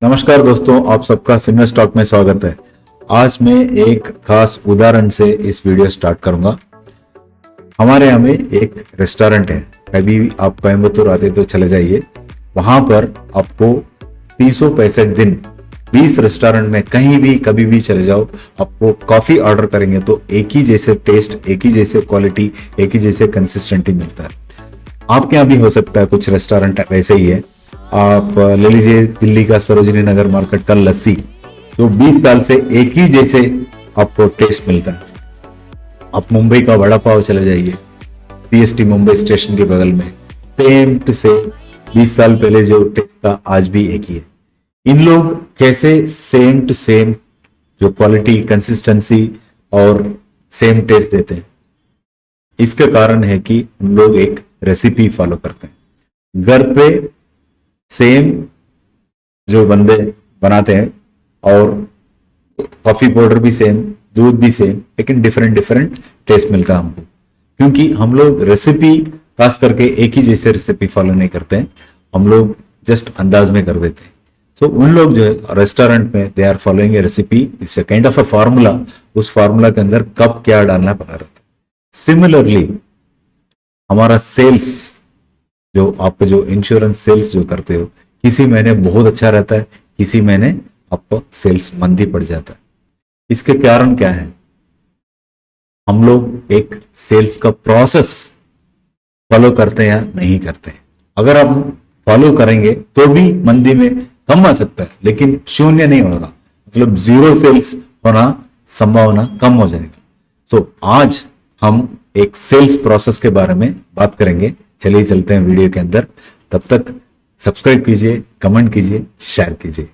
नमस्कार दोस्तों, आप सबका फिटनेस टॉक में स्वागत है। आज मैं एक खास उदाहरण से इस वीडियो स्टार्ट करूंगा। हमारे यहाँ में एक रेस्टोरेंट है, कभी भी आप कोयम्बतूर आते तो चले जाइए। वहां पर आपको 365 दिन 20 रेस्टोरेंट में कहीं भी कभी भी चले जाओ, आपको कॉफी ऑर्डर करेंगे तो एक ही जैसे टेस्ट, एक ही जैसे क्वालिटी, एक ही जैसे कंसिस्टेंटी मिलता है। आपके यहाँ भी हो सकता है कुछ रेस्टोरेंट वैसे ही है। आप ले लीजिए दिल्ली का सरोजिनी नगर मार्केट का लस्सी, जो 20 साल से एक ही जैसे आपको टेस्ट मिलता है। आप मुंबई का वड़ा पाव चले जाइए, पीएसटी मुंबई स्टेशन के बगल में, सेम टू सेम 20 साल पहले जो टेस्ट था आज भी एक ही है। इन लोग कैसे सेम टू सेम जो क्वालिटी, कंसिस्टेंसी और सेम टेस्ट देते हैं, इसका कारण है कि हम लोग एक रेसिपी फॉलो करते हैं। घर पे सेम जो बंदे बनाते हैं और कॉफी पाउडर भी सेम, दूध भी सेम, लेकिन डिफरेंट डिफरेंट टेस्ट मिलता है हमको, क्योंकि हम लोग रेसिपी खास करके एक ही जैसे रेसिपी फॉलो नहीं करते हैं। हम लोग जस्ट अंदाज में कर देते हैं। तो उन लोग जो है रेस्टोरेंट में they are following a recipe, it's a kind of a formula. उस फार्मूला के अंदर कब क्या डालना पता रहता है। सिमिलरली हमारा सेल्स, जो आप जो इंश्योरेंस सेल्स जो करते हो, किसी महीने बहुत अच्छा रहता है, किसी महीने आपको सेल्स मंदी पड़ जाता है। इसके कारण क्या है? हम लोग एक सेल्स का प्रोसेस फॉलो करते हैं या नहीं करते हैं। अगर आप फॉलो करेंगे तो भी मंदी में कम आ सकता है, लेकिन शून्य नहीं होगा, मतलब जीरो सेल्स होना संभावना कम हो जाएगा। तो आज हम एक सेल्स प्रोसेस के बारे में बात करेंगे। चलिए चलते हैं वीडियो के अंदर। तब तक सब्सक्राइब कीजिए, कमेंट कीजिए, शेयर कीजिए।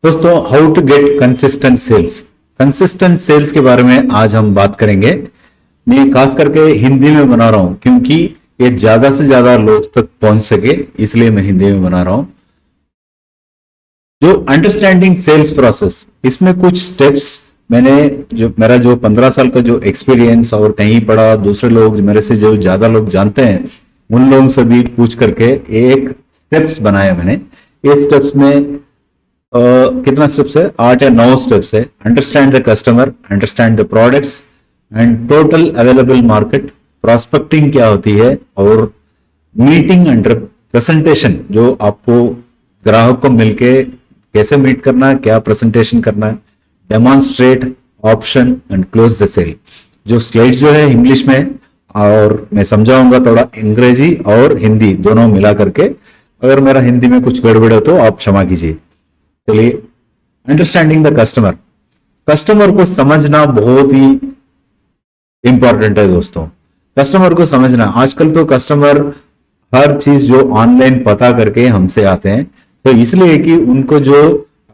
दोस्तों, how to get consistent sales. Consistent sales के बारे में आज हम बात करेंगे। मैं खास करके हिंदी में बना रहा हूं, क्योंकि ये ज्यादा से ज्यादा लोग तक पहुंच सके, इसलिए मैं हिंदी में बना रहा हूं। जो अंडरस्टैंडिंग सेल्स प्रोसेस, इसमें कुछ स्टेप्स मैंने मेरा जो 15 साल का जो एक्सपीरियंस और कहीं पढ़ा, दूसरे लोग मेरे से जो ज्यादा लोग जानते हैं उन लोगों से भी पूछ करके एक स्टेप्स बनाया मैंने। ये स्टेप्स में कितना स्टेप्स है? 8 या 9 स्टेप्स है। Understand the customer, understand the products and total available market, prospecting क्या होती है, और मीटिंग एंड प्रेजेंटेशन, जो आपको ग्राहक को मिलके कैसे मीट करना है, क्या प्रेजेंटेशन करना है, demonstrate option and close the sale. जो स्लाइड्स जो है इंग्लिश में, और मैं समझाऊंगा थोड़ा अंग्रेजी और हिंदी दोनों मिला करके। अगर मेरा हिंदी में कुछ गड़बड़ है तो आप क्षमा कीजिए। चलिए, अंडरस्टैंडिंग द कस्टमर। कस्टमर को समझना बहुत ही इंपॉर्टेंट है दोस्तों। कस्टमर को समझना, आजकल तो कस्टमर हर चीज जो ऑनलाइन पता करके हमसे आते हैं, तो इसलिए कि उनको जो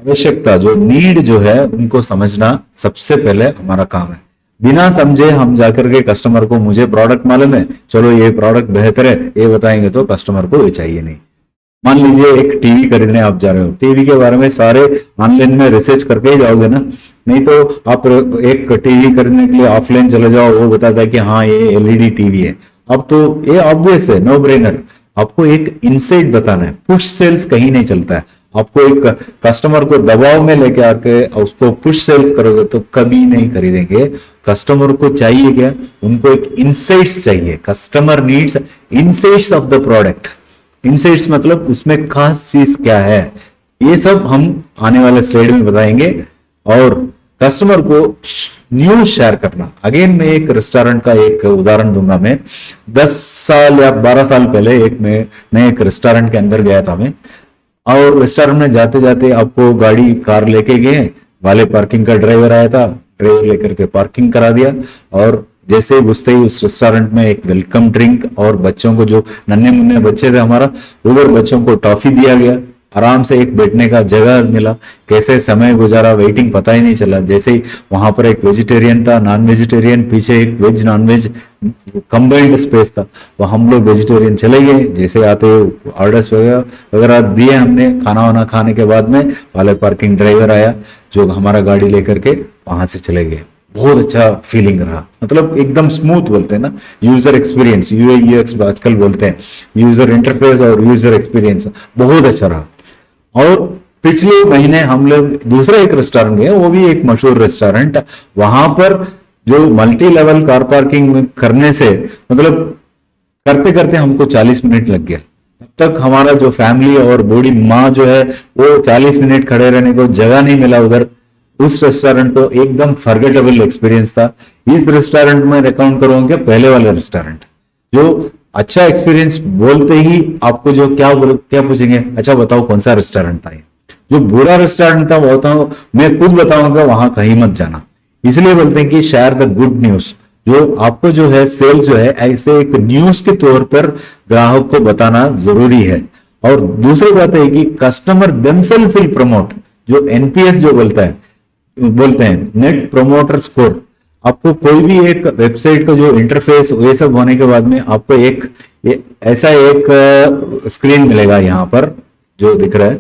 आवश्यकता, जो नीड जो है, उनको समझना सबसे पहले हमारा काम है। बिना समझे हम जाकर के कस्टमर को, मुझे प्रोडक्ट मालूम है, चलो ये प्रोडक्ट बेहतर है, ये बताएंगे तो कस्टमर को ये चाहिए नहीं। मान लीजिए एक टीवी खरीदने आप जा रहे हो, टीवी के बारे में सारे ऑनलाइन में रिसर्च करके ही जाओगे ना, नहीं तो आप एक टीवी खरीदने के लिए ऑफलाइन चले जाओ, वो बताता है कि हाँ ये एलईडी टीवी है। अब तो ये ऑब्वियस है, नो ब्रेनर। आपको एक इनसाइट बताना है। पुश सेल्स कहीं नहीं चलता है। आपको एक कस्टमर को दबाव में लेके आके उसको पुश सेल्स करोगे तो कभी नहीं खरीदेंगे। कस्टमर को चाहिए क्या? उनको एक इनसाइट्स चाहिए। Customer needs insights of the product. Insights मतलब उसमें खास चीज क्या है, ये सब हम आने वाले स्लाइड में बताएंगे। और कस्टमर को न्यूज शेयर करना। अगेन मैं एक रेस्टोरेंट का एक उदाहरण दूंगा। मैं 10 साल या 12 साल पहले मैं एक रेस्टोरेंट के अंदर गया था मैं, और रेस्टोरेंट में जाते जाते आपको गाड़ी, कार लेके गए, वाले पार्किंग का ड्राइवर आया था, ड्राइवर लेकर के पार्किंग करा दिया, और जैसे घुसते ही उस रेस्टोरेंट में एक वेलकम ड्रिंक, और बच्चों को, जो नन्हे मुन्ने बच्चे थे हमारा, उधर बच्चों को टॉफी दिया गया। आराम से एक बैठने का जगह मिला, कैसे समय गुजारा, वेटिंग पता ही नहीं चला। जैसे ही वहां पर एक वेजिटेरियन था, नॉन वेजिटेरियन, पीछे एक veg non veg combined space था, वह हम लोग वेजिटेरियन चले गए। जैसे आते ऑर्डर्स वगैरह दिए हमने, खाना वाना खाने के बाद में वाले पार्किंग ड्राइवर आया जो हमारा गाड़ी लेकर के वहां से चले गए। बहुत अच्छा फीलिंग रहा, मतलब एकदम स्मूथ बोलते हैं ना, यूजर एक्सपीरियंस, यूआई यूएक्स आजकल बोलते हैं, यूजर इंटरफेस और यूजर एक्सपीरियंस बहुत अच्छा रहा। और पिछले महीने हम लोग दूसरा एक रेस्टोरेंट गए, वो भी एक मशहूर रेस्टोरेंट, वहां पर जो मल्टी लेवल कार पार्किंग में करने से मतलब करते करते हमको 40 मिनट लग गया। तब तक हमारा जो फैमिली और बूढ़ी माँ जो है वो 40 मिनट खड़े रहने को जगह नहीं मिला उधर। उस रेस्टोरेंट को एकदम फॉरगेटेबल एक्सपीरियंस था। इस रेस्टोरेंट में रिकमेंड करूंगा पहले वाले रेस्टोरेंट, जो अच्छा एक्सपीरियंस बोलते ही आपको जो क्या पूछेंगे, अच्छा बताओ कौन सा रेस्टोरेंट था ये। जो बुरा रेस्टोरेंट था वो बताओ, मैं खुद बताऊंगा वहां कहीं मत जाना। इसलिए बोलते हैं कि शेयर द गुड न्यूज, जो आपको जो है सेल्स जो है ऐसे एक न्यूज के तौर पर ग्राहक को बताना जरूरी है। और दूसरी बात है कि कस्टमर देमसेल्फ विल प्रमोट, जो एनपीएस जो बोलते हैं नेट प्रोमोटर स्कोर। आपको कोई भी एक वेबसाइट का जो इंटरफेस ये सब होने के बाद में आपको ऐसा एक स्क्रीन मिलेगा यहाँ पर जो दिख रहा है,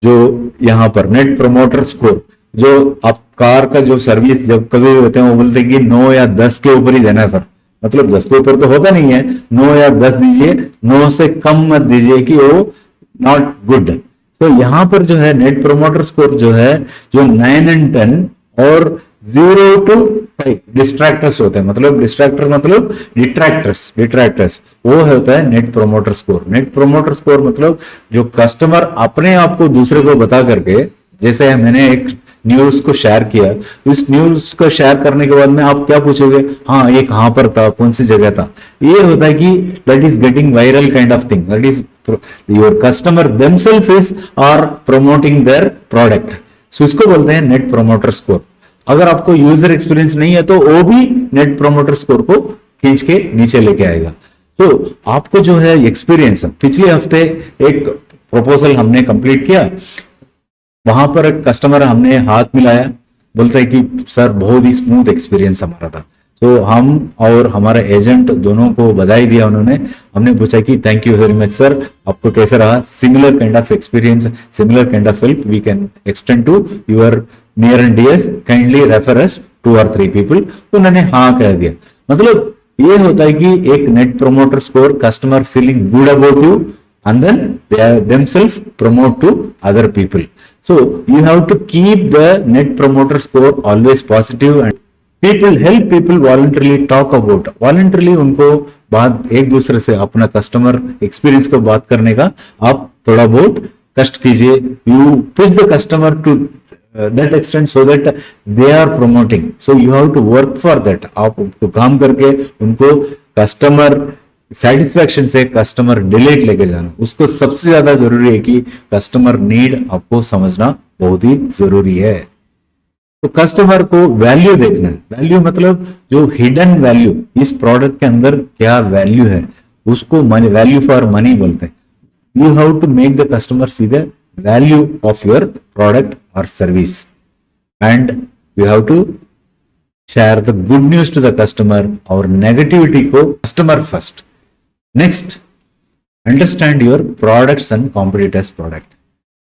जो यहाँ पर नेट प्रोमोटर स्कोर, जो आप कार का जो सर्विस जब कभी होते हैं वो बोलते हैं कि 9 या 10 के ऊपर ही देना सर, मतलब 10 के ऊपर तो होता नहीं है, 9 या 10 दीजिए, 9 से कम मत दीजिए कि वो नॉट गुड। तो यहाँ पर जो है नेट प्रोमोटर स्कोर जो है, जो 9 और 10 और 0 to 5 डिस्ट्रैक्टर्स होते हैं, मतलब डिस्ट्रैक्टर मतलब डिट्रैक्टर्स वो होता है net promoter score. Net promoter score मतलब जो कस्टमर अपने आप को दूसरे को बता करके, जैसे मैंने एक न्यूज को शेयर किया, इस न्यूज को शेयर करने के बाद में आप क्या पूछोगे, हाँ ये कहां पर था, कौन सी जगह था, ये होता है कि that is getting viral kind of thing, that is your customer themselves is are promoting their product. So इसको बोलते हैं नेट प्रोमोटर स्कोर। अगर आपको यूजर एक्सपीरियंस नहीं है तो वो भी नेट प्रोमोटर स्कोर को खींच के नीचे लेके आएगा। तो आपको जो है एक्सपीरियंस, पिछले हफ्ते एक प्रपोजल हमने कंप्लीट किया, वहां पर एक कस्टमर हमने हाथ मिलाया, बोलता है कि सर बहुत ही स्मूथ एक्सपीरियंस हमारा था। तो हम और हमारा एजेंट दोनों को बधाई दिया उन्होंने। हमने पूछा कि thank you very much sir, आपको कैसा रहा, similar kind of experience, similar kind of help we can extend to your near and dears, kindly refer us 2 or 3 people. तो उन्होंने हाँ कह दिया। मतलब ये होता है कि एक net promoter score, customer feeling good about you and then they themselves promote to other people. So you have to keep the net promoter score always positive, and people help people voluntarily talk about, voluntarily उनको बात एक दूसरे से अपना customer experience को बात करने का आप थोड़ा बहुत कष्ट कीजिए। You push the customer to that extent so that they are promoting. So you have to work for that. आप उनको काम करके उनको कस्टमर सेटिस्फैक्शन से कस्टमर डिलीट लेके जाना, उसको सबसे ज्यादा जरूरी है कि कस्टमर नीड आपको समझना बहुत ही जरूरी है। तो कस्टमर को वैल्यू देखना है, वैल्यू मतलब जो हिडन वैल्यू, इस प्रोडक्ट के अंदर क्या वैल्यू है, उसको मनी, वैल्यू फॉर मनी बोलते हैं। You have to make the customer see the value of your product और service, and you have to share the good news to the customer और नेगेटिविटी को customer first. Next, understand your products and competitors product.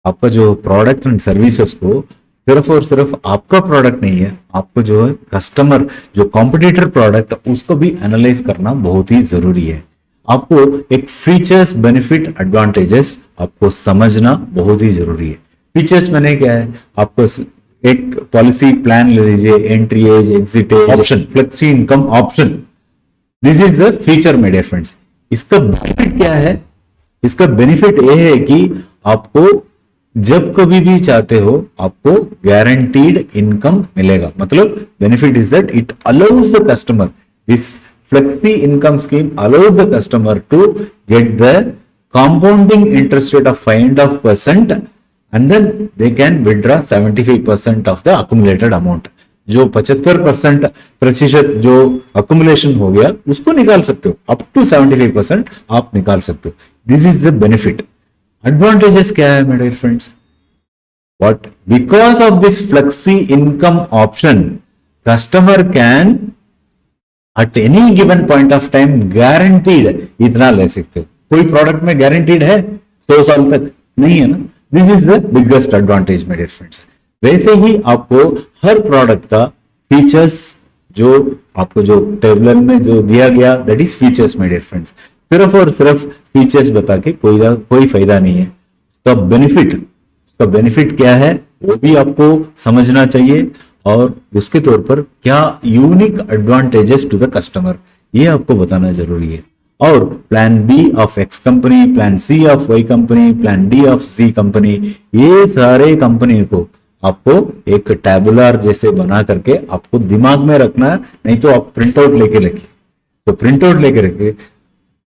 आपका जो product and services को सिर्फ और सिर्फ आपका प्रोडक्ट नहीं है, आपको जो है कस्टमर जो कॉम्पिटिटर प्रोडक्ट उसको भी एनालाइज करना बहुत ही जरूरी है। आपको एक फीचर्स, बेनिफिट, एडवांटेजेस आपको समझना बहुत ही जरूरी है। फीचर्स मैंने क्या है, आपको एक पॉलिसी प्लान ले लीजिए, entry age, exit age, option, flexi income option, this is the feature my dear friends. इसका बेनिफिट क्या है? इसका बेनिफिट यह है कि आपको जब कभी भी चाहते हो आपको गारंटीड इनकम मिलेगा। मतलब benefit is that it allows the customer, this flexi income scheme allows the customer to get the compounding interest rate of 5.5% and then they can withdraw 75% of the accumulated amount। जो 75% जो accumulation हो गया उसको निकाल सकते हो, up to 75% आप निकाल सकते हो। This is the benefit. Advantages क्या है मेरे friends? What? Because of this flexi income option, customer can at any given point of time guaranteed इतना ले सकते हो। कोई प्रोडक्ट में गारंटीड है 100 साल तक? नहीं है ना। This is the biggest advantage मेरे फ्रेंड्स। वैसे ही आपको हर प्रोडक्ट का फीचर्स जो आपको जो टेबलर में जो दिया गया दैट इज फीचर्स मेरे फ्रेंड्स। सिर्फ और सिर्फ फीचर्स बता के कोई फायदा नहीं है। तो बेनिफिट क्या है वो भी आपको समझना चाहिए, और उसके तौर पर क्या unique advantages to the customer ये आपको बताना जरूरी है। और plan B of X company, plan C of Y company, plan D of C company, ये सारे कंपनी को आपको एक टैबुलर जैसे बना करके आपको दिमाग में रखना है। नहीं तो आप प्रिंट आउट लेके रखिए, तो प्रिंट आउट लेके रखिए,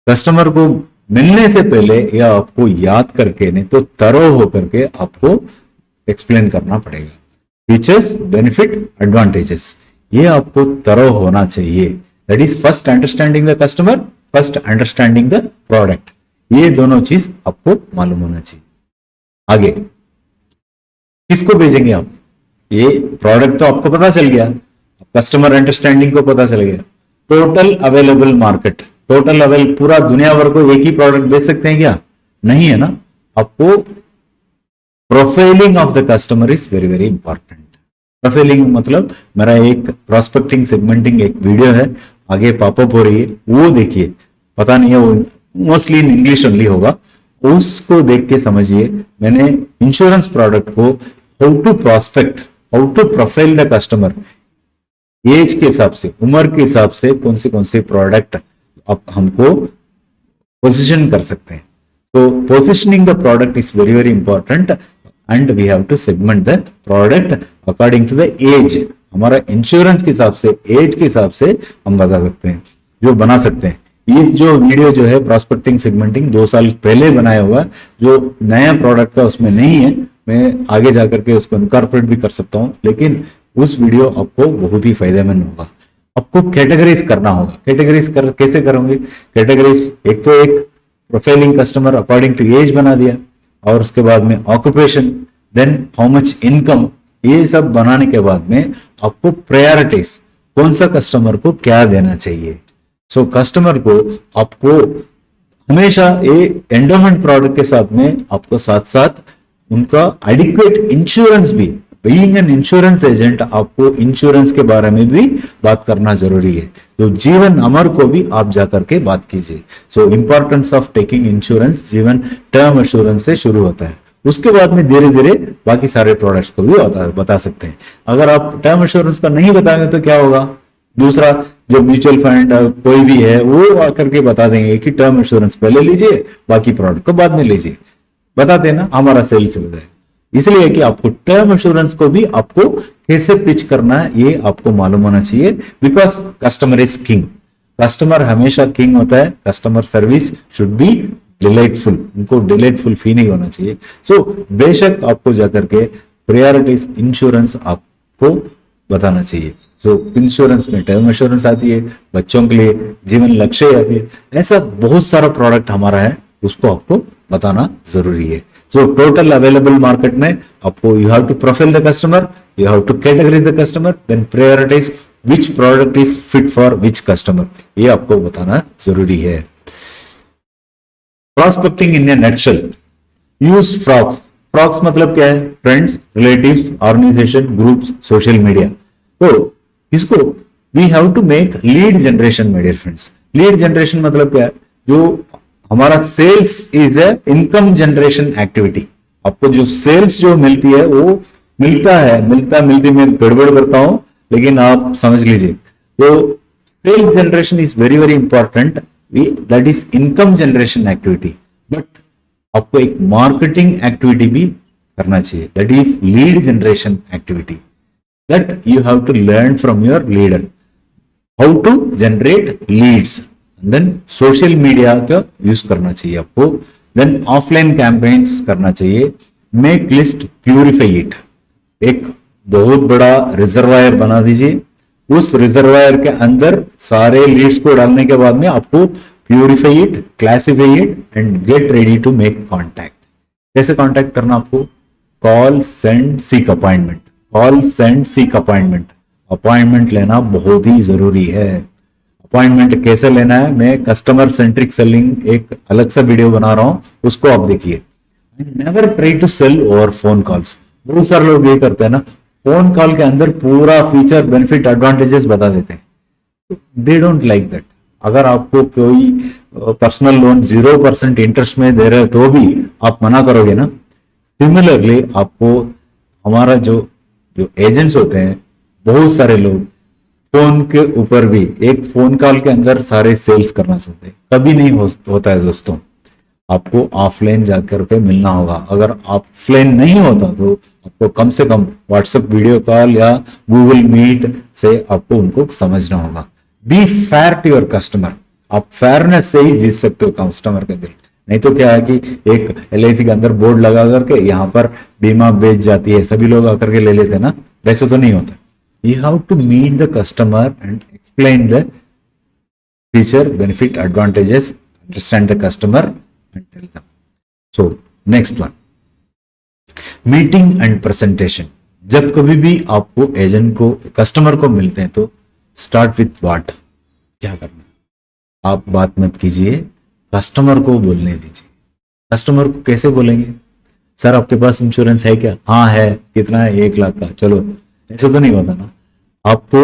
कस्टमर को मिलने से पहले या आपको याद करके, नहीं तो तरो होकर के आपको एक्सप्लेन करना पड़ेगा। फीचर्स, बेनिफिट, एडवांटेजेस, ये आपको तरो होना चाहिए। That is first understanding the customer, first understanding the product, ये दोनों चीज आपको मालूम होना चाहिए। आगे किसको भेजेंगे आप? ये प्रोडक्ट तो आपको पता चल गया, कस्टमर अंडरस्टैंडिंग को पता चल गया। Total available market, total avail पूरा दुनिया भर को एक ही प्रोडक्ट बेच सकते हैं क्या? नहीं है ना। आपको profiling of the customer is very very important. Profiling मतलब मेरा एक प्रोस्पेक्टिंग सेगमेंटिंग एक वीडियो है, आगे पॉपअप हो रही है, वो देखिए। पता नहीं है, वो मोस्टली इन इंग्लिश ओनली होगा, उसको देख के समझिए। मैंने इंश्योरेंस प्रोडक्ट को how to prospect, how to profile the customer, age के हिसाब से, उम्र के हिसाब से कौन से प्रोडक्ट आप हमको पोजीशन कर सकते हैं। तो positioning the product is very very important and we have to segment the product according to the age. हमारा इंश्योरेंस के हिसाब से, एज के हिसाब से हम बता सकते हैं, जो बना सकते हैं। ये जो वीडियो जो है प्रोस्पेक्टिंग सेगमेंटिंग 2 साल पहले बनाया हुआ, जो नया प्रोडक्ट का उसमें नहीं है, मैं आगे जाकर के उसको इनकॉर्पोरेट भी कर सकता हूं, लेकिन उस वीडियो आपको बहुत ही फायदेमंद होगा। आपको कैटेगराइज करना होगा। कैसे करोगे कैटेगराइज? एक तो एक profiling customer according to age बना दिया, और उसके बाद में occupation, then how much income, ये सब बनाने के बाद में आपको प्रायोरिटीज, कौन सा कस्टमर को क्या देना चाहिए। सो कस्टमर को आपको हमेशा ये एंडोमेंट प्रोडक्ट के साथ में आपको साथ साथ उनका एडिक्वेट इंश्योरेंस भी, बीइंग एन इंश्योरेंस एजेंट, आपको इंश्योरेंस के बारे में भी बात करना जरूरी है। तो जीवन अमर को भी आप जाकर के बात कीजिए। सो इंपॉर्टेंस ऑफ टेकिंग इंश्योरेंस जीवन टर्म इंश्योरेंस से शुरू होता है, उसके बाद में धीरे धीरे बाकी सारे प्रोडक्ट्स को भी बता सकते हैं। अगर आप टर्म इंश्योरेंस का नहीं बताएंगे तो क्या होगा? दूसरा जो म्यूचुअल फंड कोई भी है वो आकर के बता देंगे कि टर्म इंश्योरेंस पहले लीजिए, बाकी प्रोडक्ट को बाद में लीजिए। बता देना, हमारा सेल चल जाए। इसलिए कि आपको टर्म इंश्योरेंस को भी आपको कैसे पिच करना है ये आपको मालूम होना चाहिए, because customer is king. Customer हमेशा किंग होता है। Customer service should be delightful, उनको डिलाइटफुल फील नहीं होना चाहिए। सो बेशक आपको जाकर के प्रायोरिटीज इंश्योरेंस आपको बताना चाहिए। सो इंश्योरेंस में टर्म इंश्योरेंस आती है, बच्चों के लिए जीवन लक्ष्य आती है, ऐसा बहुत सारा प्रोडक्ट हमारा है, उसको आपको बताना जरूरी है। सो टोटल अवेलेबल मार्केट में आपको you have to profile the customer, you have to categorize the customer, then prioritize which product is fit for which customer, ये आपको बताना जरूरी है। Prospecting in a nutshell, use FROGS. FROGS मतलब क्या है? Friends, relatives, organizations, groups, social media. तो इसको we have to make lead generation my dear friends. Lead generation मतलब क्या है? जो हमारा sales is a income generation activity. आपको जो सेल्स जो मिलती है वो मिलती मैं गड़बड़ करता हूं, लेकिन आप समझ लीजिए। तो sales generation is very very important, that is income generation activity. But आपको एक मार्केटिंग एक्टिविटी भी करना चाहिए, that is lead generation activity, that you have to learn from your leader how to generate leads. Then social media का use करना चाहिए आपको, then offline campaigns करना चाहिए, मेक लिस्ट, प्यूरिफाई इट। एक बहुत बड़ा रिजर्वायर बना दीजिए, उस रिजर्वायर के अंदर सारे लीड्स को डालने के बाद में आपको purify it, classify it and get ready to make contact. कैसे कांटेक्ट करना आपको? Call send seek appointment, call send seek appointment. Appointment लेना बहुत ही जरूरी है। अपॉइंटमेंट कैसे लेना है, मैं कस्टमर सेंट्रिक सेलिंग एक अलग सा वीडियो बना रहा हूं, उसको आप देखिए। Never try to sell over phone calls. बहुत सारे लोग ये करते हैं ना, फोन कॉल के अंदर पूरा फीचर बेनिफिट एडवांटेजेस बता देते हैं। They don't like that. अगर आपको कोई पर्सनल लोन 0% इंटरेस्ट में दे रहे तो भी आप मना करोगे ना। सिमिलरली आपको हमारा जो जो एजेंट्स होते हैं, बहुत सारे लोग फोन के ऊपर भी एक फोन कॉल के अंदर सारे सेल्स करना चाहते हैं। कभी नहीं होता है दोस्तों। आपको ऑफलाइन जाकर के मिलना होगा। अगर ऑफलाइन नहीं होता तो आपको कम से कम व्हाट्सएप वीडियो कॉल या गूगल मीट से आपको उनको समझना होगा। Be fair to your customer. आप फेयरनेस से ही जीत सकते हो कस्टमर का दिल। नहीं तो क्या है कि एक LIC के अंदर बोर्ड लगा करके यहाँ पर बीमा बेच जाती है, सभी लोग आकर के ले लेते हैं ना, वैसे तो नहीं होता। You have to meet the customer and explain the feature, benefit, advantages, understand the customer and tell them. So, next one. Meeting and presentation. जब कभी भी आपको एजेंट को, कस्टमर को मिलते हैं तो start with what? क्या करना है? आप बात मत कीजिए, कस्टमर को बोलने दीजिए। कस्टमर को कैसे बोलेंगे? सर आपके पास इंश्योरेंस है क्या? हाँ है। कितना है? 1 लाख का। चलो, ऐसा तो नहीं होता ना। आपको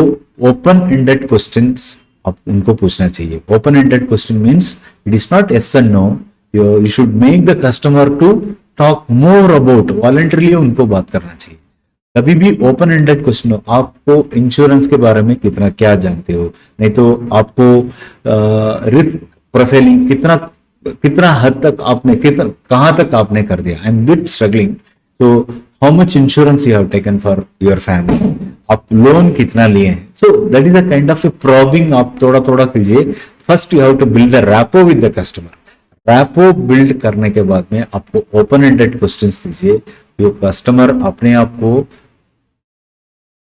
ओपन एंडेड क्वेश्चंस आप उनको पूछना चाहिए। Open ended question means it is not yes and no. You should make the customer to talk more about. Voluntarily उनको बात करना चाहिए। कभी भी ओपन एंडेड क्वेश्चन हो, आपको इंश्योरेंस के बारे में कितना क्या जानते हो, नहीं तो आपको रिस्क प्रोफाइलिंग कितना हद तक आपने, कितना कहां तक आपने कर दिया। आई एम बिट स्ट्रगलिंग, तो how much insurance you have taken for your family, आप लोन कितना लिए हैं। So that is a kind of a probing. आप थोड़ा थोड़ा कीजिए। First you have to build the rapport with the customer. Rapport build करने के बाद में आपको ओपन एंडेड क्वेश्चंस दीजिए। जो कस्टमर अपने आप को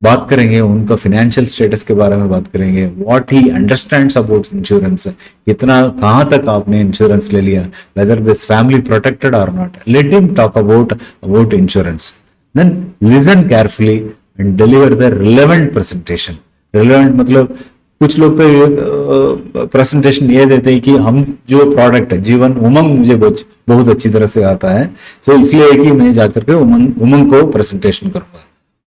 बात करेंगे, उनका फाइनेंशियल स्टेटस के बारे में बात करेंगे, what he understands about insurance, कितना कहां तक आपने इंश्योरेंस ले लिया, वेदर दिस फैमिली प्रोटेक्टेड और not. Let him talk about insurance, then listen carefully and deliver the relevant presentation. Relevant मतलब कुछ लोग तो प्रेजेंटेशन ये देते हैं कि हम जो प्रोडक्ट है जीवन उमंग मुझे बहुत अच्छी तरह से आता है, सो इसलिए कि मैं जाकर के उमंग को प्रेजेंटेशन करूंगा।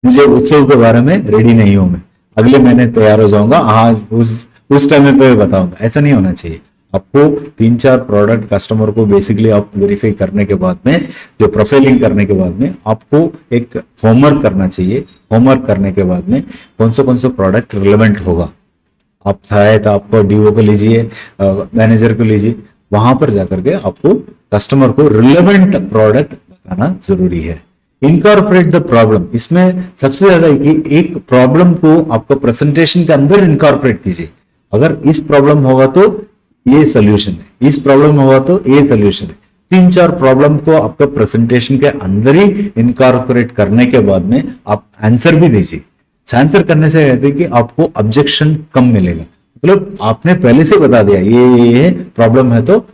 मुझे उत्सव के बारे में रेडी नहीं हूं, मैं अगले महीने तैयार हो जाऊंगा, हाँ उस टाइम पे बताऊंगा। ऐसा नहीं होना चाहिए। आपको 3-4 प्रोडक्ट कस्टमर को बेसिकली आप वेरीफाई करने के बाद में, जो प्रोफाइलिंग करने के बाद में आपको एक होमवर्क करना चाहिए। होमवर्क करने के बाद में कौन सा प्रोडक्ट रिलेवेंट होगा, आप चाहे तो आपको डीओ को लीजिए, मैनेजर को लीजिए, वहां पर जाकर के आपको कस्टमर को रिलेवेंट प्रोडक्ट बताना जरूरी है। Incorporate the problem. इसमें सबसे ज्यादा कि एक प्रॉब्लम को आपको प्रेजेंटेशन के अंदर इनकॉर्पोरेट कीजिए। अगर इस प्रॉब्लम होगा तो ये सोल्यूशन है, इस प्रॉब्लम होगा तो ये सोल्यूशन है। 3-4 प्रॉब्लम को आपका प्रेजेंटेशन के अंदर ही इनकॉर्पोरेट करने के बाद में आप आंसर भी दीजिए। आंसर करने से कहते हैं कि आपको ऑब्जेक्शन कम मिलेगा। मतलब आपने पहले से बता दिया ये प्रॉब्लम है, तो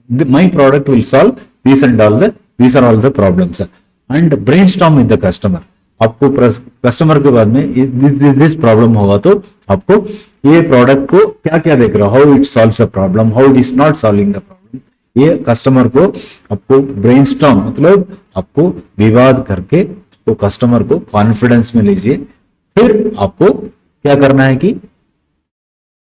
my product will solve this and all these are all the problems and brainstorm with the customer. आपको कस्टमर के बाद में दिस प्रॉब्लम होगा तो आपको ये प्रोडक्ट को क्या क्या देख रहा, how it solves the problem, how it is not solving the problem. ये कस्टमर को आपको ब्रेनस्टॉर्म मतलब आपको विवाद करके तो कस्टमर को कॉन्फिडेंस में लीजिए। फिर आपको क्या करना है कि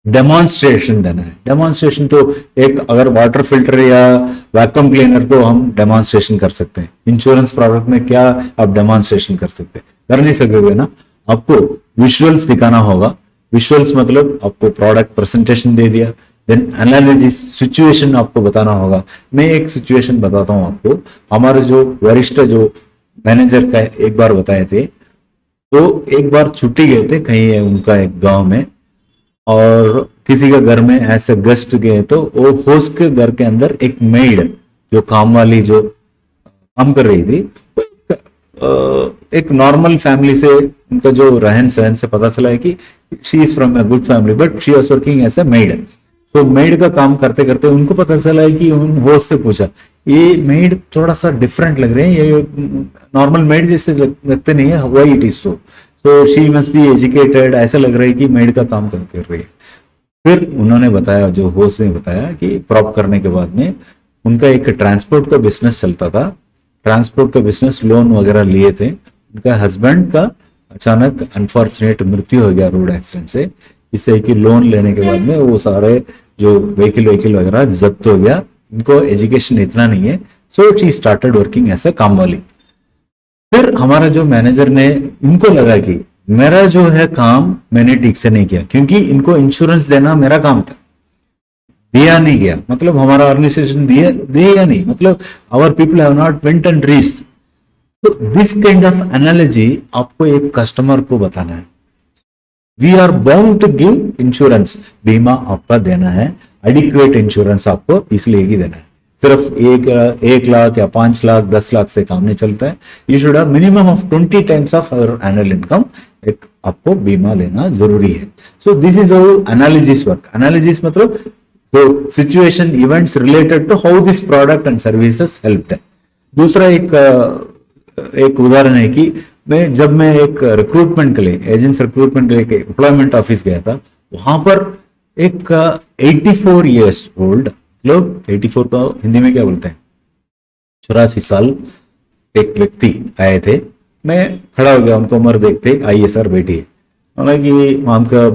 डेमोन्स्ट्रेशन देना है। डेमोन्स्ट्रेशन तो एक अगर वाटर फिल्टर या वैक्यूम क्लीनर तो हम डेमोन्स्ट्रेशन कर सकते हैं। इंश्योरेंस प्रोडक्ट में क्या आप डेमोन्स्ट्रेशन कर सकते हैं? कर नहीं सकते ना। आपको विजुअल्स दिखाना होगा। विजुअल्स मतलब आपको प्रोडक्ट प्रेजेंटेशन दे दिया, देन एनालिसिस सिचुएशन आपको बताना होगा। मैं एक सिचुएशन बताता हूं आपको। हमारे जो वरिष्ठ जो मैनेजर का एक बार बताए थे, तो एक बार छुट्टी गए थे कहीं उनका एक गांव में, और किसी का घर में ऐसे गेस्ट गए, तो वो होस्ट के घर के अंदर एक मेड जो काम वाली जो काम कर रही थी, एक नॉर्मल फैमिली से उनका जो रहन सहन से पता चला है कि she is from a good family but she was working as a maid. तो मेड का काम करते करते उनको पता चला है कि उन होस्ट से पूछा ये मेड थोड़ा सा डिफरेंट लग रहे हैं, ये नॉर्मल मेड जैसे लगते नहीं है, why it is so she must be educated, ऐसा लग रहा है कि मेड का काम कर रही है। फिर उन्होंने बताया, जो होस्ट ने बताया कि प्रॉप करने के बाद में उनका एक ट्रांसपोर्ट का बिजनेस चलता था, ट्रांसपोर्ट का बिजनेस, लोन वगैरह लिए थे, उनका हस्बैंड का अचानक अनफॉर्चुनेट मृत्यु हो गया रोड एक्सीडेंट से, इससे कि लोन लेने के बाद में वो सारे जो व्हीकल वगैरह जब्त हो गया, इनको एजुकेशन इतना नहीं है, सो शी स्टार्टेड वर्किंग ऐसे काम वाली। फिर हमारा जो मैनेजर ने, इनको लगा कि मेरा जो है काम मैंने ठीक से नहीं किया, क्योंकि इनको इंश्योरेंस देना मेरा काम था, दिया नहीं गया, मतलब हमारा ऑर्गेनाइजेशन दिया नहीं, मतलब our people have not went and reached. तो दिस काइंड ऑफ एनालॉजी आपको एक कस्टमर को बताना है। We are bound to give insurance, बीमा आपका देना है, एडिक्वेट इंश्योरेंस आपको इसलिए ही देना है। सिर्फ 1 लाख या 5 लाख 10 लाख से काम नहीं चलता है, you should have minimum of 20 times of our annual income, एक आपको बीमा लेना जरूरी है। So this is how analysis work. Analysis मतलब so situation events related to how this product and services helped। दूसरा एक उदाहरण है कि जब मैं एक रिक्रूटमेंट के लिए, एजेंट्स रिक्रूटमेंट के लिए एम्प्लॉयमेंट ऑफिस गया था, वहां पर एक 84 ईयर्स ओल्ड, लोग 84 का हिंदी में क्या बोलते हैं, 84 साल एक व्यक्ति आए थे। मैं खड़ा हो गया, उनको उम्र देखते, आइए सर बैठिए। हालांकि आपका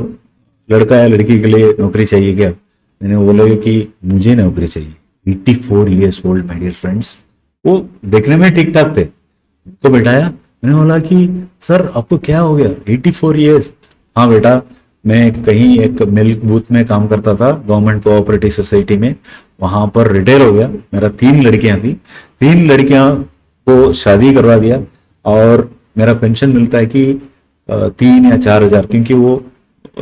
लड़का या लड़की के लिए नौकरी चाहिए क्या? मैंने बोला कि मुझे नौकरी चाहिए। 84 years old my dear friends, वो देखने में ठीक ठाक थे, तो बैठाया। मैंने बोला कि सर आपको क्या हो गया? 84 ईयर्स। हाँ बेटा, मैं कहीं एक मिल्क बूथ में काम करता था, गवर्नमेंट कोऑपरेटिव सोसाइटी में, वहां पर रिटायर हो गया। मेरा 3 लड़कियां थी, 3 लड़कियां को शादी करवा दिया, और मेरा पेंशन मिलता है कि 3 या 4 हजार, क्योंकि वो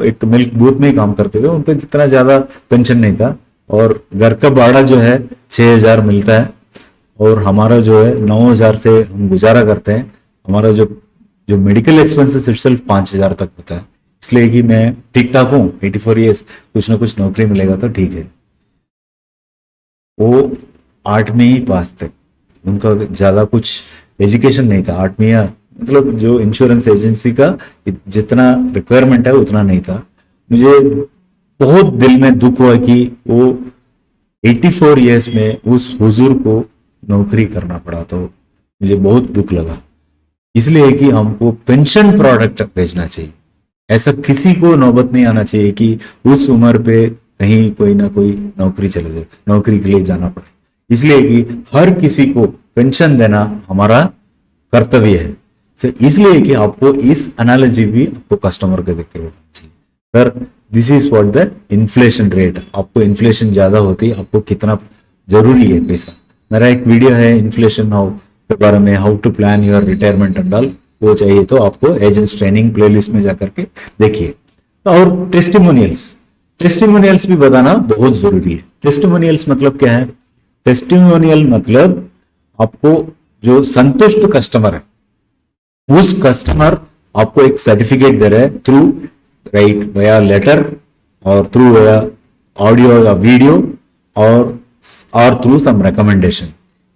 एक मिल्क बूथ में ही काम करते थे, उनको जितना ज्यादा पेंशन नहीं था, और घर का भाड़ा जो है 6 हजार मिलता है, और हमारा जो है 9 हजार से हम गुजारा करते हैं। हमारा जो मेडिकल एक्सपेंसेस इटसेल्फ 5 हजार तक होता है, इसलिए कि मैं ठीक ठाक हूँ। 84 ईयर्स, कुछ ना कुछ नौकरी मिलेगा तो ठीक है। वो 8वीं ही पास थे, उनका ज्यादा कुछ एजुकेशन नहीं था। 8वीं, मतलब जो इंश्योरेंस एजेंसी का जितना रिक्वायरमेंट है उतना नहीं था। मुझे बहुत दिल में दुख हुआ कि वो 84 ईयर्स में उस हुजूर को नौकरी करना पड़ा, तो मुझे बहुत दुख लगा। इसलिए कि हमको पेंशन प्रोडक्ट भेजना चाहिए, ऐसा किसी को नौबत नहीं आना चाहिए कि उस उम्र पे कहीं कोई ना कोई नौकरी चले जाए, नौकरी के लिए जाना पड़े। इसलिए कि हर किसी को पेंशन देना हमारा कर्तव्य है। इसलिए कि आपको इस एनालॉजी भी आपको कस्टमर को देख के बताना चाहिए। Sir, this is what the inflation rate, आपको इन्फ्लेशन ज्यादा होती है, आपको कितना जरूरी है पैसा। मेरा एक वीडियो है इन्फ्लेशन हाउ के बारे में, how to plan your retirement and all, वो चाहिए तो आपको एजेंट्स ट्रेनिंग प्लेलिस्ट में जाकर के देखिए। और टेस्टिमोनियल्स भी बताना बहुत जरूरी है। टेस्टिमोनियल्स मतलब क्या है? टेस्टिमोनियल मतलब आपको जो संतुष्ट कस्टमर है, उस कस्टमर आपको एक सर्टिफिकेट दे रहा है थ्रू राइट वाया लेटर, और थ्रू वाया ऑडियो या वीडियो, और थ्रू सम रिकमेंडेशन।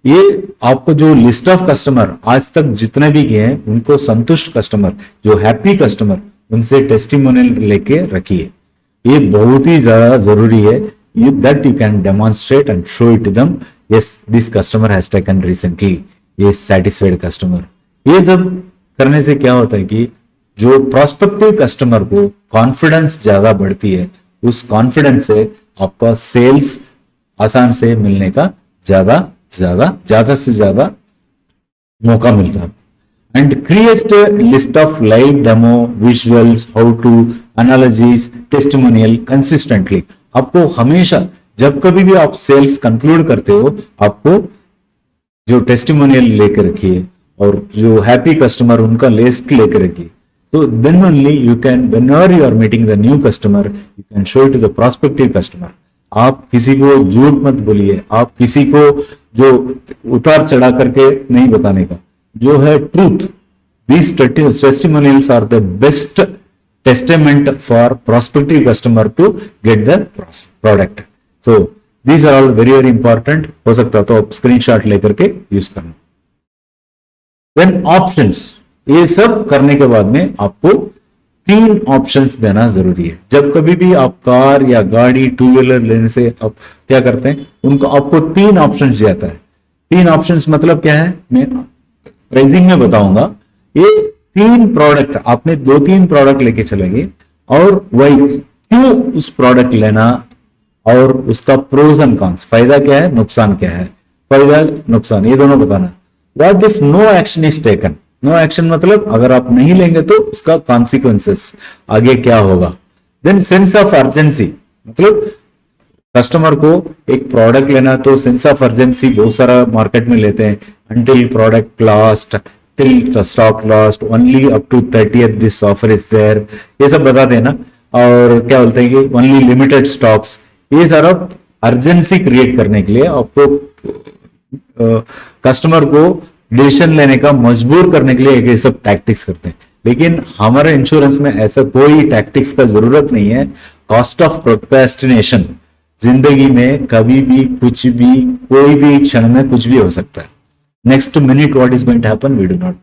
ये आपको जो लिस्ट ऑफ कस्टमर आज तक जितने भी गए हैं, उनको संतुष्ट कस्टमर, जो हैप्पी कस्टमर, उनसे टेस्टिमोनियल लेके रखिए। ये बहुत ही ज्यादा जरूरी है, that you can demonstrate and show it to them, yes this customer has taken recently, ये सैटिस्फाइड कस्टमर। ये सब करने से क्या होता है कि जो प्रोस्पेक्टिव कस्टमर को कॉन्फिडेंस ज्यादा बढ़ती है, उस कॉन्फिडेंस से आपका सेल्स आसान से मिलने का ज्यादा से ज्यादा मौका मिलता है। And create list of live demo, visuals, how to analysis, testimonial consistently. आपको हमेशा जब कभी भी आप सेल्स कंक्लूड करते हो, आपको जो टेस्टिमोनियल लेकर रखिए, और जो हैप्पी कस्टमर उनका लिस्ट लेकर रखिए। तो then only you can, whenever you are meeting the new customer, you can show it to the prospective customer. आप किसी को झूठ मत बोलिए, आप किसी को जो उतार चढ़ा करके नहीं बताने का, जो है truth. These testimonials are the best testament for prospective customer to get the product. So these are all very very important. हो सकता तो आप स्क्रीनशॉट लेकर के यूज करना। देन ऑप्शंस, ये सब करने के बाद में आपको 3 ऑप्शंस देना जरूरी है। जब कभी भी आप कार या गाड़ी, टू व्हीलर लेने से आप क्या करते हैं, उनको आपको 3 ऑप्शंस जाता है। 3 ऑप्शंस मतलब क्या है, मैं प्राइसिंग में बताऊंगा। ये 3 प्रोडक्ट, आपने 2-3 प्रोडक्ट लेके चलेंगे और वाइज क्यों उस प्रोडक्ट लेना और उसका प्रोज एंड कॉन्स, फायदा क्या है, नुकसान क्या है, फायदा नुकसान ये दोनों बताना। What if no action is taken, no action मतलब अगर आप नहीं लेंगे तो उसका कॉन्सिक्वेंसेस आगे क्या होगा। देन सेंस ऑफ अर्जेंसी, मतलब कस्टमर को एक प्रोडक्ट लेना तो सेंस ऑफ अर्जेंसी बहुत सारा मार्केट में लेते हैं, until product lost, till stock lost, only up to 30th this offer is there, ये सब बताते हैं ना। और क्या बोलते हैं कि ओनली लिमिटेड स्टॉक्स, ये सारा अर्जेंसी क्रिएट करने के लिए आपको कस्टमर को डिसीजन लेने का मजबूर करने के लिए ये सब टैक्टिक्स करते हैं। लेकिन हमारे इंश्योरेंस में ऐसा कोई टैक्टिक्स का जरूरत नहीं है। कॉस्ट ऑफ प्रोक्रेस्टिनेशन, जिंदगी में कभी भी कुछ भी, कोई भी क्षण में कुछ भी हो सकता है। Next minute what is going to happen we do not know.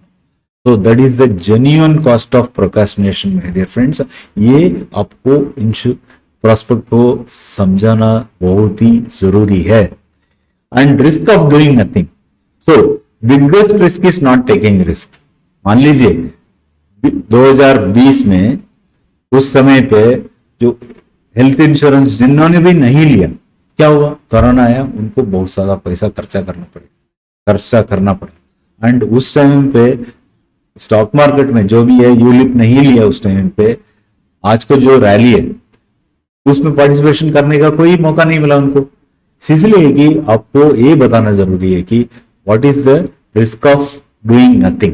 So that is the genuine cost of procrastination my dear friends. ये आपको प्रॉस्पेक्ट को समझाना बहुत ही जरूरी है। And risk of doing nothing, so biggest risk is not taking risk. मान लीजिए 2020 में उस समय पे जो हेल्थ इंश्योरेंस जिन्होंने भी नहीं लिया, क्या हुआ, कोरोना आया, उनको बहुत सारा पैसा खर्चा करना पड़ा। एंड उस टाइम पे स्टॉक मार्केट में जो भी है, यूलिप नहीं लिया उस टाइम पे, आज को जो रैली है उसमें पार्टिसिपेशन करने का कोई मौका नहीं मिला उनको। इसलिए कि आपको ये बताना जरूरी है कि what is the risk of doing nothing.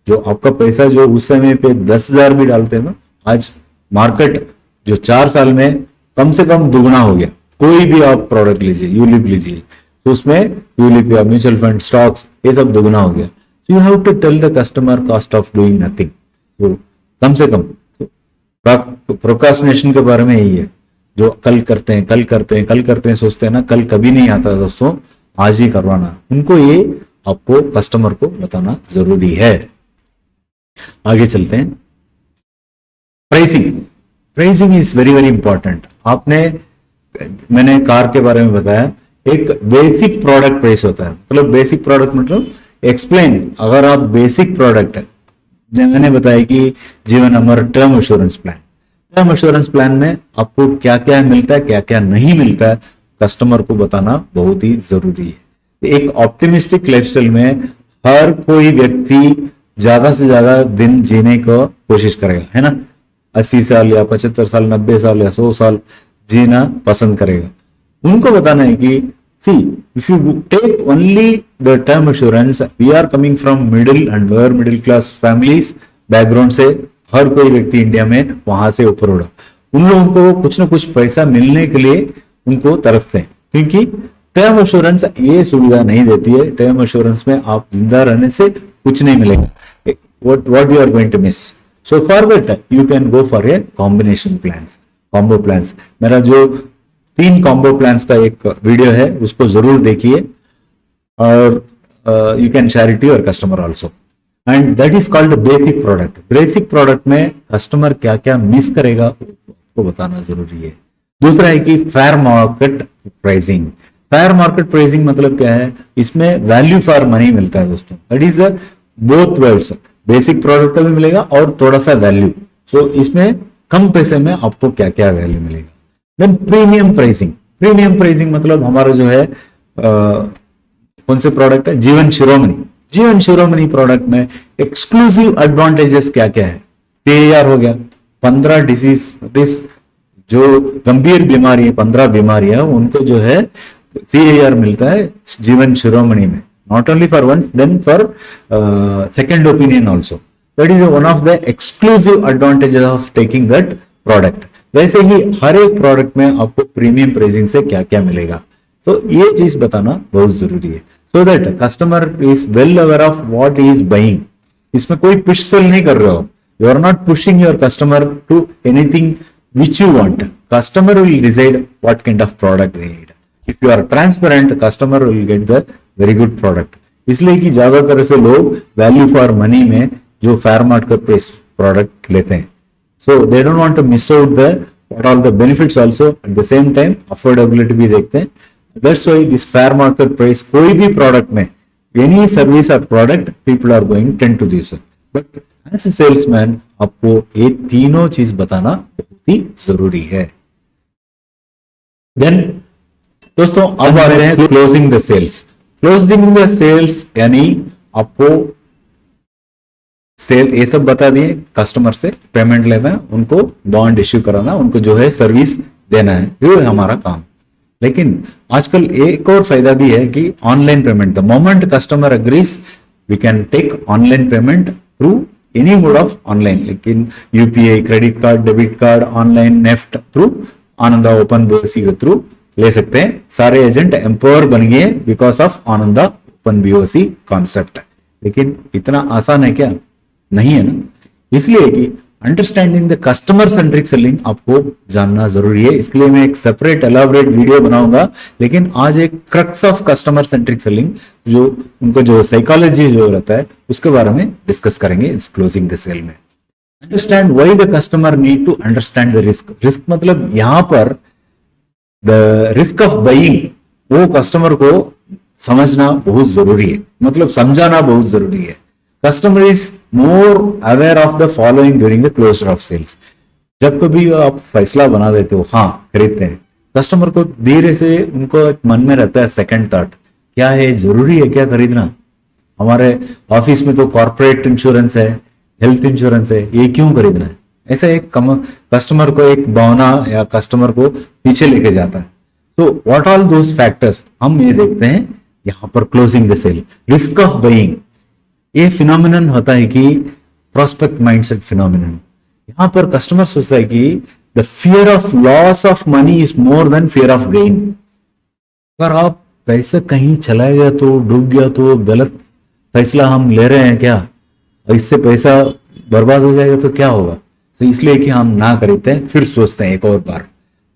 जो आपका पैसा जो उस समय पे 10,000 भी डालते हैं ना, आज मार्केट जो 4 साल में कम से कम दुगना हो गया। कोई भी आप प्रोडक्ट लीजिए, यूलिप लीजिए, तो उसमें यूलिप या म्यूचुअल फंड, स्टॉक्स, ये सब दुगना हो गया। So you have to tell the customer cost of doing nothing. तो कम से कम प्रोक्रास्टिनेशन के बारे में यही है, जो कल करते हैं सोचते हैं ना, कल कभी नहीं आता दोस्तों, आज ही करवाना। उनको ये आपको कस्टमर को बताना जरूरी है। आगे चलते हैं। Pricing is very very important. मैंने कार के बारे में बताया, एक बेसिक प्रोडक्ट प्राइस होता है। मतलब बेसिक प्रोडक्ट मतलब एक्सप्लेन, अगर आप बेसिक प्रोडक्ट है, मैंने बताया कि जीवन अमर टर्म इंश्योरेंस प्लान में आपको क्या क्या मिलता है, क्या क्या नहीं मिलता है, कस्टमर को बताना बहुत ही जरूरी है। एक ऑप्टिमिस्टिक लाइफस्टाइल में हर कोई व्यक्ति ज्यादा से ज्यादा दिन जीने को कोशिश करेगा, है ना। 80 साल या 75 साल, 90 साल या 100 साल जीना पसंद करेगा। उनको बताना है कि see if you take only the term insurance, we are coming from middle and lower middle class families background से, हर कोई व्यक्ति इंडिया में वहां से ऊपर उड़ा। उन लोगों को कुछ ना कुछ पैसा मिलने के लिए उनको तरसते हैं, क्योंकि टर्म इंश्योरेंस ये सुविधा नहीं देती है। टर्म इंश्योरेंस में आप जिंदा रहने से कुछ नहीं मिलेगा। what you are going to miss. So for that you can go for a combination plans, combo plans. मेरा जो 3 combo plans का एक वीडियो है उसको जरूर देखिए, और you can share it to your customer also. And that is called basic product. Basic product में कस्टमर क्या क्या मिस करेगा उसको बताना जरूरी है। दूसरा है कि fair market pricing. Fair market pricing मतलब क्या है, इसमें वैल्यू फॉर मनी मिलता है दोस्तों। That is both words, basic product का भी मिलेगा और थोड़ा सा वैल्यू। सो इसमें कम पैसे में आपको क्या क्या वैल्यू मिलेगा। देन प्रीमियम प्राइसिंग मतलब हमारा जो है कौन से प्रोडक्ट है, जीवन शिरोमणि प्रोडक्ट में एक्सक्लूसिव एडवांटेजेस क्या क्या है। CAR हो गया, 15 डिसीज जो गंभीर बीमारी है, 15 बीमारियां, उनको जो है CAR मिलता है जीवन शिरोमणि में। Not only for once, then for second opinion also. That is one of the exclusive advantages of taking that product. वैसे ही हर एक प्रोडक्ट में आपको प्रीमियम प्राइसिंग से क्या क्या मिलेगा, so ये चीज बताना बहुत जरूरी है, so that customer is well aware of what he is buying. इसमें कोई पुश सेल नहीं कर रहे हो, you are not pushing your customer to anything which you want. Customer will decide what kind of product they need. If you are transparent, customer will get the very good product. इसलिए कि ज्यादातर से लोग value for money में जो fair market price product लेते हैं, so they don't want to miss out the what all the benefits also, at the same time affordability भी देखते हैं। That's why this fair market price कोई भी product में, any service or product, people are going tend to this, but as a salesman आपको ये तीनों चीज बताना बहुत ही जरूरी है। Then दोस्तों अब आ रहे हैं closing the sales. Closing the sales यानी आपको सेल ये सब बता दिए, कस्टमर से पेमेंट लेना, उनको बॉन्ड इश्यू कराना, उनको जो है सर्विस देना है, ये है हमारा काम। लेकिन आजकल एक और फायदा भी है कि online payment, the moment customer agrees we can take online payment through any mode of online, लेकिन UPI, credit card, debit card, online NEFT through, Ananda open BOC के थ्रू ले सकते हैं। सारे एजेंट एम्पावर बन गए because of Ananda open BOC concept. लेकिन इतना आसान है क्या? नहीं है ना। इसलिए कि understanding the customer centric selling आपको जानना जरूरी है। इसके लिए मैं एक सेपरेट एलाबोरेट वीडियो बनाऊंगा, लेकिन आज एक crux of customer centric selling, जो उनको जो साइकोलॉजी जो रहता है उसके बारे में डिस्कस करेंगे इस क्लोजिंग द सेल में। Understand why the customer need to understand the risk. Risk मतलब यहां पर द रिस्क ऑफ बाइंग, वो कस्टमर को समझना बहुत जरूरी है, मतलब समझाना बहुत जरूरी है। Customer is more aware of the following during the closure of sales. जब कभी आप फैसला बना देते हो, हाँ खरीदते हैं, कस्टमर को धीरे से उनको एक मन में रहता है सेकंड थॉट, क्या है जरूरी है क्या खरीदना? हमारे ऑफिस में तो कॉर्पोरेट इंश्योरेंस है, हेल्थ इंश्योरेंस है, ये क्यों खरीदना है? ऐसा एक कस्टमर को एक भावना या कस्टमर को पीछे लेके जाता है। तो व्हाट ऑल दोस फैक्टर्स हम ये देखते हैं यहां पर closing the sale. Risk of buying, ये फिनोमिनन होता है कि प्रोस्पेक्ट माइंडसेट फिनोमिनन। यहां पर कस्टमर सोचता है कि the fear of loss of money is more than fear of gain. अगर आप पैसा कहीं चला गया तो, डूब गया तो, गलत फैसला हम ले रहे हैं क्या, इससे पैसा बर्बाद हो जाएगा तो क्या होगा, तो इसलिए कि हम ना खरीदते हैं, फिर सोचते हैं एक और बार।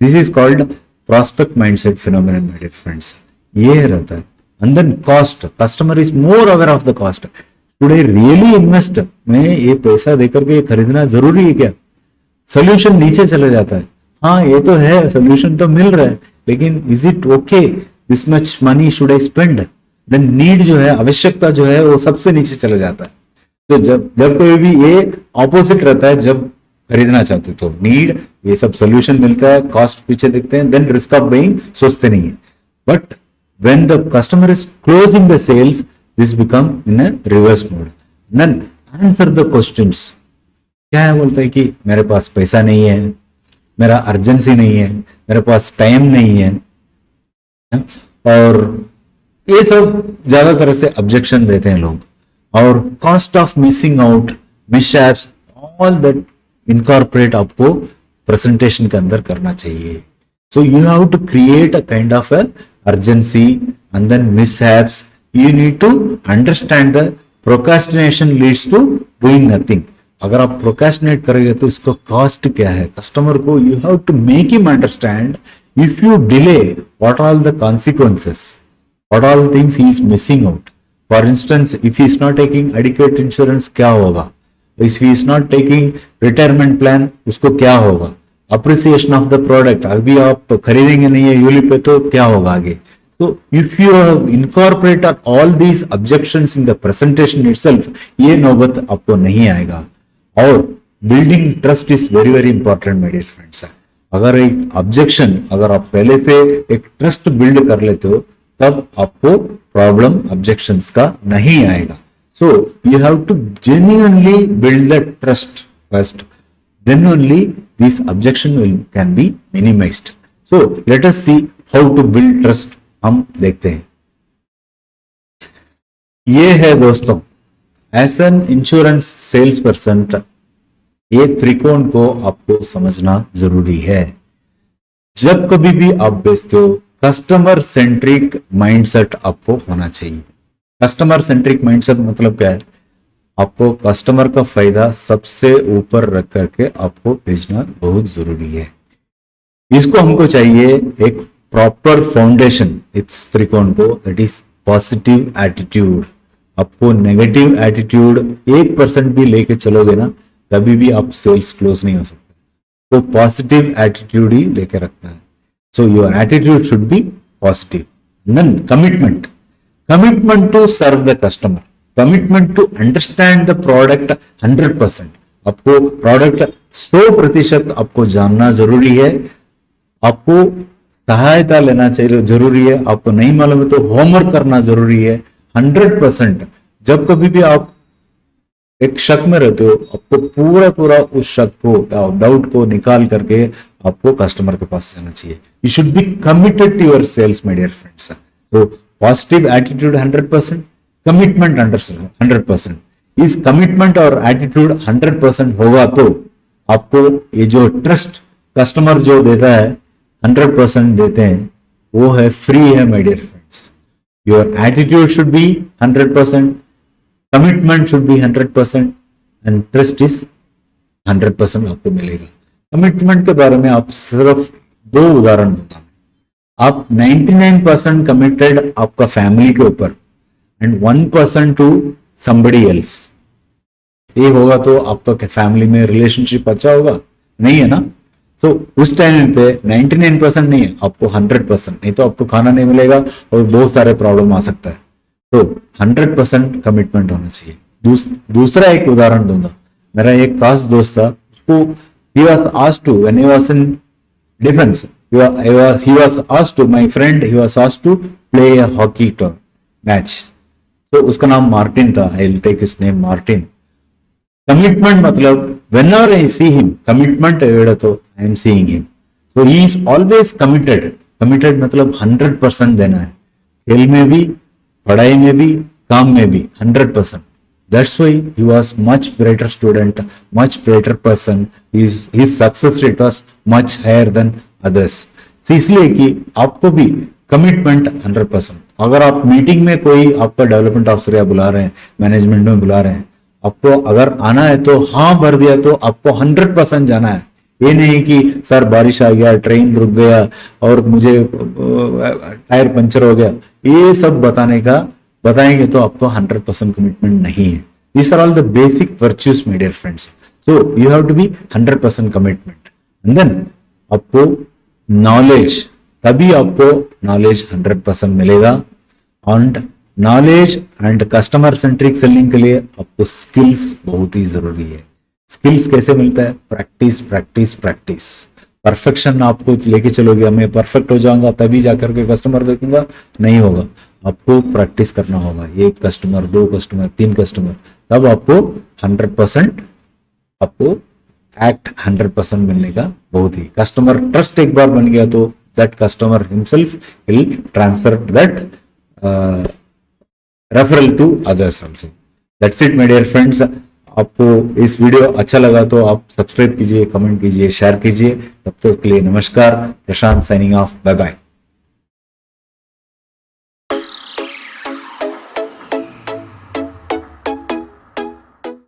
This is called prospect mindset phenomenon my dear friends. ये रहता है। And then cost, customer is more aware of the cost. Should I really invest? मैं ये पैसा देकर के खरीदना जरूरी है क्या? सोल्यूशन नीचे चले जाता है। हाँ ये तो है, सोल्यूशन तो मिल रहा है, लेकिन is it okay, this much money should I spend? Then need जो है, आवश्यकता जो है, वो सबसे नीचे चला जाता है। तो जब कोई भी ये ऑपोजिट रहता है, जब खरीदना चाहते तो नीड, ये सब सोल्यूशन मिलता है, कॉस्ट पीछे देखते हैं, देन रिस्क ऑफ बाइंग सोचते नहीं है। But when the customer is closing the sales, this become in a reverse mode. Then answer the questions. क्या है? बोलता है कि मेरे पास पैसा नहीं है, मेरा अर्जेंसी नहीं है, मेरे पास टाइम नहीं है, और ये सब ज्यादातर से ऑब्जेक्शन देते हैं लोग। और cost of missing out, mishaps, all that incorporate आपको प्रेजेंटेशन के अंदर करना चाहिए। So you have to create a kind of a urgency and then mishaps. You need to understand the procrastination leads to doing nothing. अगर आप procrastinate करेंगे तो इसका कॉस्ट क्या है कस्टमर को, you have to make him understand. If you delay, what are the consequences, what are things he is missing out. For instance, if he is not taking adequate insurance, क्या होगा? If he is not taking retirement plan, उसको क्या होगा? Appreciation of the product, अभी आप खरीदेंगे नहीं है यूलिप पे तो क्या होगा आगे? So if you incorporate all these objections in the presentation itself, ये नौबत आपको नहीं आएगा। और building trust is very very important my dear friends. अगर एक ऑब्जेक्शन, अगर आप पहले से एक ट्रस्ट बिल्ड कर लेते हो, तब आपको प्रॉब्लम ऑब्जेक्शंस का नहीं आएगा। So you have to genuinely build the trust first, then only this objection will can be minimized. So let us see how to build trust. हम देखते हैं। ये है दोस्तों as an insurance sales person, ये त्रिकोण को आपको समझना जरूरी है। जब कभी भी आप बेचते हो, कस्टमर सेंट्रिक माइंडसेट आपको होना चाहिए। कस्टमर सेंट्रिक माइंडसेट मतलब क्या है? आपको कस्टमर का फायदा सबसे ऊपर रख करके आपको बेचना बहुत जरूरी है। इसको हमको चाहिए एक प्रॉपर फाउंडेशन इस त्रिकोण को, दैट इज पॉजिटिव एटीट्यूड। आपको नेगेटिव एटीट्यूड 1% भी लेके चलोगे ना, कभी भी आप सेल्स क्लोज नहीं हो सकते। तो पॉजिटिव एटीट्यूड ही लेके रखना है। So your attitude should be positive. Then commitment, commitment to serve the customer, commitment to understand the product 100%। आपको प्रोडक्ट 100% आपको जानना जरूरी है, आपको सहायता लेना चाहिए जरूरी है, आपको नहीं मालूम है तो होमवर्क करना जरूरी है 100%। जब कभी भी आप एक शक में रहते हो, आपको पूरा पूरा उस शक को या डाउट को निकाल करके आपको कस्टमर के पास जाना चाहिए। You should be committed to your sales, my dear friends. तो पॉजिटिव एटीट्यूड 100%, कमिटमेंट 100%। इस कमिटमेंट और एटीट्यूड 100% होगा तो आपको ये जो ट्रस्ट कस्टमर जो देता है 100% देते हैं, वो है फ्री है, my dear friends. Your attitude should be 100%, commitment should be 100% and trust is 100% आपको मिलेगा। कमिटमेंट के बारे में आप सिर्फ 2 उदाहरण दूंगा। आप 99% कमिटेड आपका फैमिली के ऊपर एंड 1% टू somebody else, ये होगा तो आपका फैमिली में रिलेशनशिप अच्छा होगा, नहीं है ना। सो उस टाइम पे 99% नहीं है, आपको 100%, नहीं तो आपको खाना नहीं मिलेगा और बहुत सारे प्रॉब्लम आ सकता है। तो 100% कमिटमेंट होना चाहिए। दूसरा एक उदाहरण दूंगा। मेरा एक खास दोस्त था, उसको he was asked to, when he was in defense, he was asked to, my friend, he was asked to play a hockey match. तो उसका नाम मार्टिन था। I will take his name Martin. Commitment मतलब whenever I see him, commitment तो I am seeing him, so he is always committed। Committed मतलब 100% देना है, खेल में भी, पढ़ाई में भी, काम में भी 100%। That's why he was much brighter student, much brighter person. His success rate was much higher than others. So इसलिए कि आपको भी कमिटमेंट 100%। अगर आप मीटिंग में कोई आपका डेवलपमेंट ऑफिसर या बुला रहे हैं, मैनेजमेंट में बुला रहे हैं, आपको अगर आना है तो हाँ भर दिया तो आपको 100% जाना है। ये नहीं कि सर बारिश आ गया, ट्रेन रुक गया और मुझे टायर पंचर हो गया, ये सब बताएंगे तो आपको 100% कमिटमेंट नहीं है। These are all the basic virtues, my dear friends. So you have to be 100% commitment. And then आपको knowledge, तभी आपको knowledge 100% मिलेगा। और knowledge and customer centric selling के लिए आपको skills बहुत ही जरूरी है। स्किल्स कैसे मिलता है? Practice practice practice. परफेक्शन आपको लेके चलोगे, मैं परफेक्ट हो जाऊंगा तभी जाकर के कस्टमर देखूंगा, नहीं होगा। आपको प्रैक्टिस करना होगा, 1 कस्टमर, 2 कस्टमर, 3 कस्टमर, तब आपको 100% आपको एक्ट 100% मिलने का बहुत ही। कस्टमर ट्रस्ट एक बार बन गया तो that customer himself will transfer that referral to others also. That's it my dear friends. आपको इस वीडियो अच्छा लगा तो आप सब्सक्राइब कीजिए, कमेंट कीजिए, शेयर कीजिए। तब तक के लिए नमस्कार। प्रशांत साइनिंग ऑफ, बाय बाय।